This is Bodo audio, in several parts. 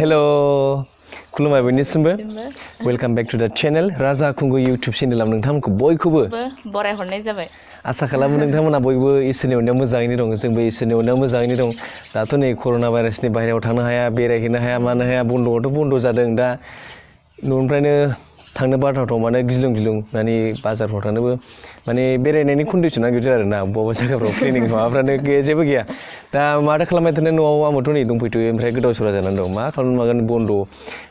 Hello, खुलुमबाय बयनिसिमबो वेलकाम बैक टू द चैनल राजा खुंगु यूट्यूब चैनल नोंथांमोनखौ बयखौबो बराय हरनाय जाबाय आसा खालामो नोंथांमोना बयबो इसोरनि अननायाव मोजाङैनो दं जोंबो इसोरनि अननायाव मोजाङैनो दं दाथ' नै कर'ना भाइरासनि बाहेरायाव थांनो हाया बेरायहैनो हाया मानो हाया बन्द'आथ' बन्द' जादों दा न'निफ्रायनो थांनो बाथावथाव माने गिलुं गिलुं माने बाजारफ्राव थांनोबो माने बेरायनायनि कन्डिशना गैया आरो ना बबेबा जायगाफ्राव क्लिनिक माबाफ्रानो जेबो गैया दा माथो खालामबाय थानो न'आव आंबोथ' नै दंफैथ'यो ओमफ्राय गोदाव सोराव जानानै दं मा खालामनो मागोन बन्द'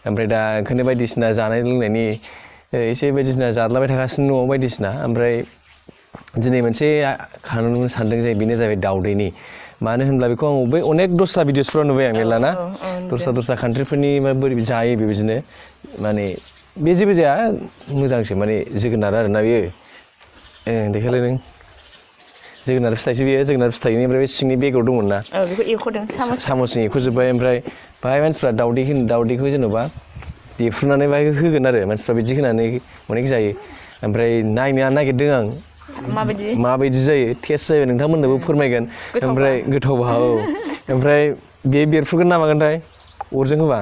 ओमफ्राय दा ओंखायनो बायदिसिना जानाय लोंनायनि एसे बायदिसिना जादलाबाय थागासिनो न'आव बायदिसिना ओमफ्राय दिनै मोनसे खालामनो सानदों जे बेनो जाबाय दाउदैनि मानो होनब्ला बेखौ आं बै अनेक दस्रा भिडिअसफोराव नुबाय आं मेरला ना दस्रा कान्ट्रिफोरनि बोरै जायो बेबायदिनो माने बे जेबो जाया मोजांसो माने जोगोनार आरोना बेयो देखायलाय नों जोगोनार फिथाइसो बेयो जोगोनार फिथाइनि ओमफ्राय बे सिंनि बेगर दंमोन ना बेखौ एरख'दों सामसजों एरख'जोब्बाय ओमफ्राय बाहाय मानसिफ्रा दाउदैखौ जेन'बा देफ्रुनानै बाहाय होगोन आरो मानसिफ्रा बिदि होनानै अनेक जायो ओमफ्राय नायनो नागिरदों आं माबायदि जायो टेस्ट जायो नोंथांमोननोबो फोरमायगोन ओमफ्राय गोथावबा औ ओमफ्राय बे बेरफ्रुगोन ना मागोनथाय अरजों होबा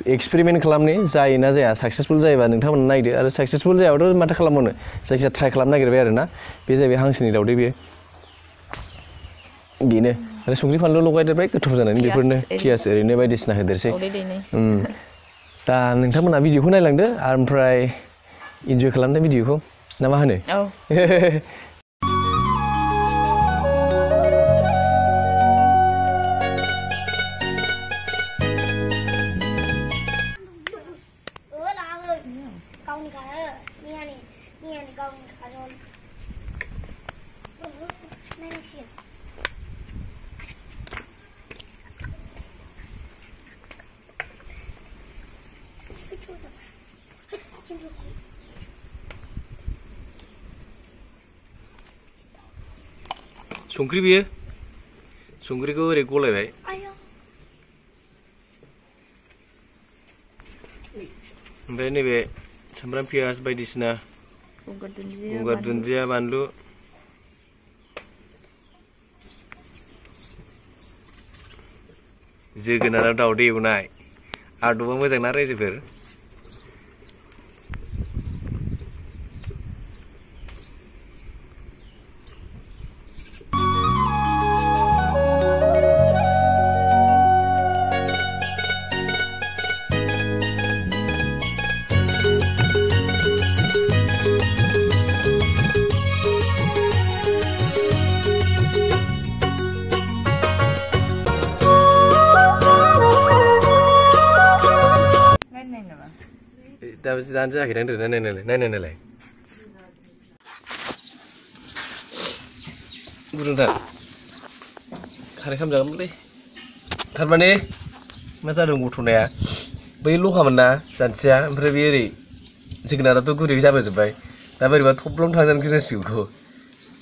एक्सपेरिमेन्ट खालामनि जायो ना जाया साक्सेसफुल जायोबा नोंथांमोना नायदो आरो साक्सेसफुल जायाबाथ' माथो खालामबावनो जायखिजाया ट्राइ खालामनो नागिरबाय आरो ना बे जाहैबाय हांसोनि दाउदै बेनो आरो संख्रि फानलु लगायदेरबाय गोथाव जानायनि बेफोरनो पियास ओरैनो बायदिसिना होदेरसै दा नोंथांमोना भिडिअखौ नायलांदो ओमफ्राय इन्जय खालामदो भिडिअखौ ना मा होनो संख्रि बियो संख्रिखौ ओरै गलायबाय ओमफ्राय नैबे सामब्राम पियाज बायदिसिना गंगार दुन्दिया बानलु जोगोनाराव दाउदै एवनाय आदबा मोजां ना रायजोफोर दा जानो जायाखै दां नायनायलाय गुदुंथार खारै खालामजागोनलै थारमाने मा जादों गथ'नाया बै लहामोन ना जानथिया ओमफ्राय बे ओरै जोगोनाराथ' गुरै जाबोजोब्बाय दा बोरैबा थब्लम थांजानो गिनांसिगौ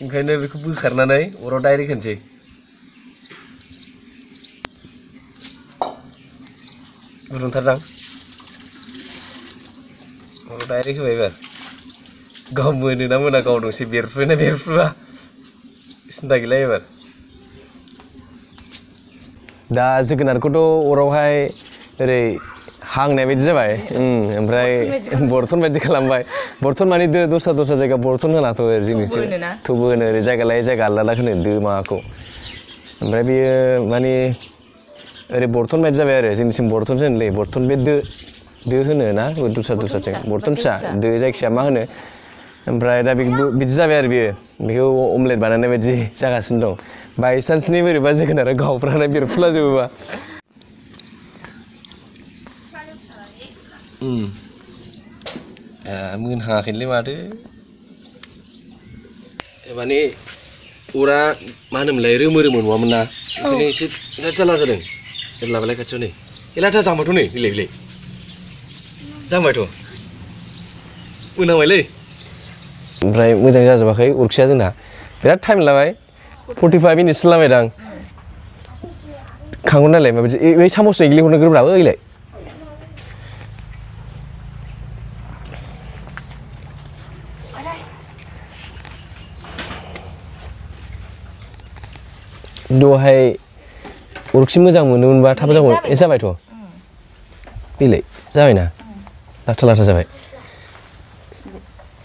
ओंखायनो बेखौ बोखारनानै अराव डाइरेक्ट होनोसै गुदुंथारदां डाइरेक्ट होबाय एबार गाव मोनो ना मोना गाव दंसै बेरफ्रुना बेरफ्रुआ सिन्था गैला एबार दा जोगोनारखौथ' अरावहाय ओरै हांनाय बायदि जाबाय ओमफ्राय बर्तन बायदि खालामबाय बर्तन माने दो दस्रा जायगा बर्तन होनाथ' जोंनिथिं थौबो होनो ओरै जायगा लायै जायगा आलादा होनो दो माबाखौ ओमफ्राय बेयो माने ओरै बर्तन बायदि जाबाय आरो जोंनिथिं बर्तनसो होनोलै बर्तन बे दो होनो ना दस्राथिं बर्तन फिसा दो जायखिया मा होनो ओमफ्राय दा बिदि जाबाय आरो बेखौ अमलेट बानायनाय बायदि जागासिनो दं बायसान्सनि बोरैबा जोगोनारा गावफ्राना बेरफ्रुलाजोबोबा मोनहाङाखैलै माथो माने अरा मा होनोमोनलाय रोमो नङामोन ना ओंखायनो एसे बिराद जारला जादों लाबालाय खाथियाव नै एलाथा जांबाथ' नै बिलाय जांबायथ' मोनांबायलै ओमफ्राय मोजां जाजोबाखै अरखिया जोंना बिराद टाइम लाबाय 45 मिनिटसो लाबायदां खांगोन नालाय माबायदि बै सामसजों एग्लिहरनो गोब्राब ओइलाय दहाय अरखि मोजां मोनोमोनबा थाब जागौमोन जाबायथ' बिलाइ जाबायना लाथा लाथा जाबाय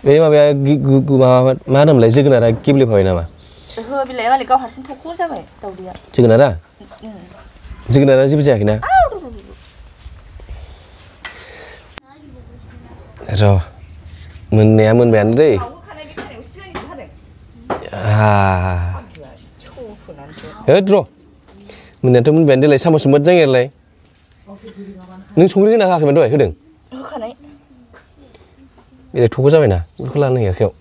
बे माबाया माबा मा होनोमोनलाय जोगोनारा गेब्लेफाबाय नामा ओहो बिलाइ मालाय गाव हारसिं थख' जाबाय दावदैया जोगोनारा जोगोनारा जेबो जायाखैना र' मोननाया मोनबायानो दै होद र' मोननायाथ' मोनबायानो देलाय साम'सजों मोजां एरलाय नों संख्रि होना होआखैमोन दहाय होदों होखानाय बेलाय थख' जाबायना बेखौ लानो होयो आखायाव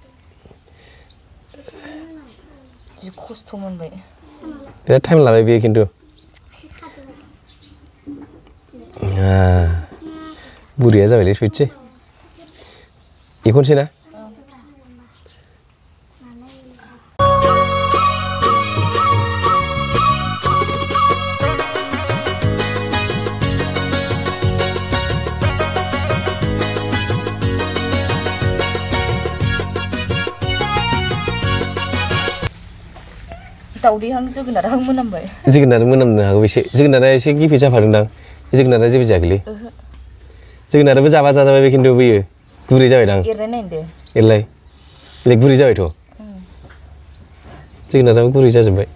जि खस्थ' मोनबाय बिराद टाइम लाबाय बेयो खिन्थु बुरिया जाबायलै सुइटसै बेखौनोसै ना दावदैहां जोगोनारहां मोनामबाय जोगोनार मोनामनो हागौ एसे जोगोनारा एसे गिफि जाफादोंदां जोगोनारा जेबो जायाखैलै जोगोनाराबो जाबा जाजाबाय बे खिन्थु बैयो गुरै जाबायदां एरनाय नायदो एरलाय बेलाय गुरै जाबायथ' जोगोनाराबो गुरै जाजोब्बाय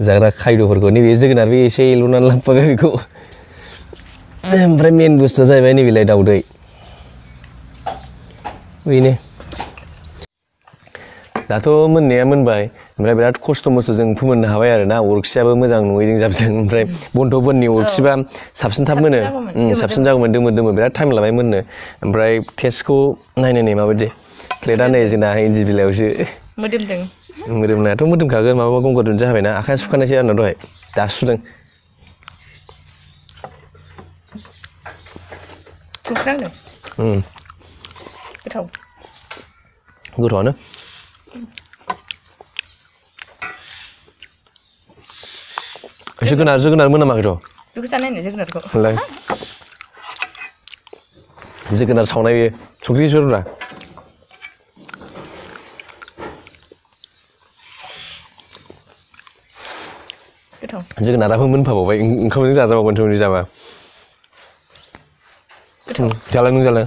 जाग्रा खायद'फोरखौ नैबे जोगोनारबो एसे एल'नानै लांफाबाय बेखौ ओमफ्राय मेन बुस्थुआ जाहैबाय नैबेलाय दाउदै बेनो दाथ' मोननाया मोनबाय ओमफ्राय बिराद खस्थ' मस्थ'जों फोमोननो हाबाय आरो ना अरखियाबो मोजां नङैजों जाबजों ओमफ्राय बन्थ'फोरनि अरखिबा साबसिन थाब मोनो साबसिन जागौमोन दोमो दोमो बिराद टाइम लाबाय मोननो ओमफ्राय टेस्टखौ नायनाय नै माबायदि प्लेटआ नै जोंना इन्दि बिलाइयावसो मोदोमदों मोदोमनायाथ' मोदोमखागोन माबा गंगार दुन्दिया होबायना आखाया सुखानायसै आंना दहाय दा सुदों संख्रि नांदों गोथाव गोथावआनो जोगोनार मोनामाखैथ' बेखौ जानाय नाय जोगोनारखौ जोगोनार सावनाय बेयो संख्रि सरुरा गोथाव जोगोनाराबो मोनफाबावबाय ओंखामजों जाजाबावगोन संख्रि जाबा जालां नों जालां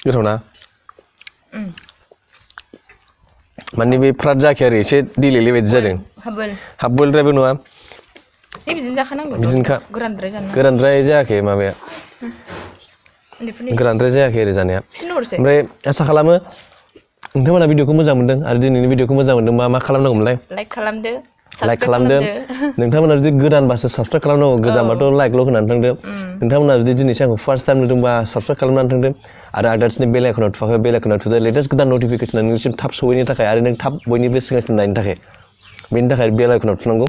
गोथाव ना माने बे फ्राद जायाखै आरो एसे दैलेले बायदि जादों हाफ बइलद्रायबो नङा बिदिनो जाखानांगौ बिदिनोखा गोरानद्राय जायाखै माबाया गोरानद्राय जायाखै आरो जानाया ओमफ्राय आसा खालामो नोंथांमोना भिडिअखौ मोजां मोनदों आरो दिनैनि भिडिअखौ मोजां मोनदों मा खालामनांगौमोनलाय लाइक खालामदो नोंथांमोना जुदि गोदानबासो साबसक्राइब खालामनांगौ गोजामबाथ' लाइकल' होनानै थांदो नोंथांमोना जुदि दिनैसो आंखौ फार्स्ट टाइम नुदोंबा साबसक्राइब खालामनानै थांदो आरो आगदाथिनि बेल आइकनाव थुवाखै बेल आइकनाव थुदो लेटेस्ट गोदान नटिफिकेसना नोंनिसिम थाब सहैनो थाखाय आरो नों थाब बयनिबो सिगांसिन नायनो थाखाय बेनि थाखाय बेल आइकनाव थुनांगौ